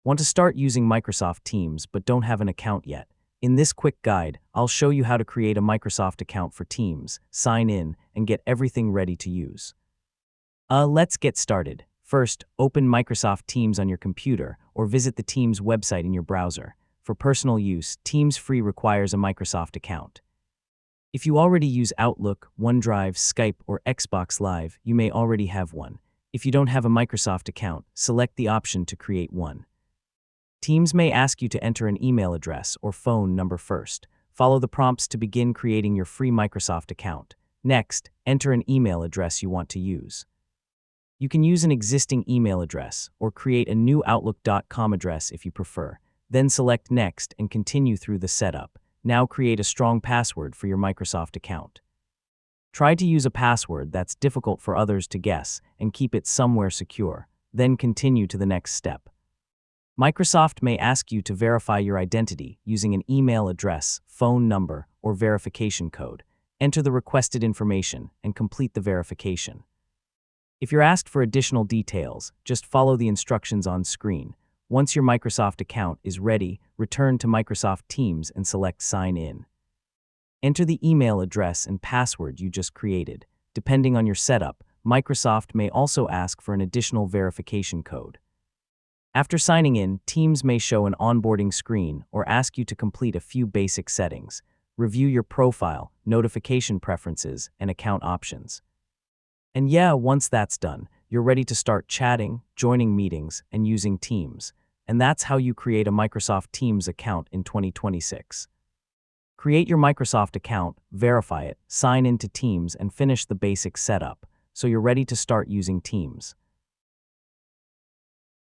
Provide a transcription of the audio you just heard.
Want to start using Microsoft Teams but don't have an account yet? In this quick guide, I'll show you how to create a Microsoft account for Teams, sign in, and get everything ready to use. Let's get started. First, open Microsoft Teams on your computer or visit the Teams website in your browser. For personal use, Teams Free requires a Microsoft account. If you already use Outlook, OneDrive, Skype, or Xbox Live, you may already have one. If you don't have a Microsoft account, select the option to create one. Teams may ask you to enter an email address or phone number first. Follow the prompts to begin creating your free Microsoft account. Next, enter an email address you want to use. You can use an existing email address or create a new Outlook.com address if you prefer. Then select Next and continue through the setup. Now create a strong password for your Microsoft account. Try to use a password that's difficult for others to guess and keep it somewhere secure. Then continue to the next step. Microsoft may ask you to verify your identity using an email address, phone number, or verification code. Enter the requested information and complete the verification. If you're asked for additional details, just follow the instructions on screen. Once your Microsoft account is ready, return to Microsoft Teams and select Sign In. Enter the email address and password you just created. Depending on your setup, Microsoft may also ask for an additional verification code. After signing in, Teams may show an onboarding screen or ask you to complete a few basic settings. Review your profile, notification preferences, and account options. And once that's done, you're ready to start chatting, joining meetings, and using Teams. And that's how you create a Microsoft Teams account in 2026. Create your Microsoft account, verify it, sign into Teams, and finish the basic setup, so you're ready to start using Teams.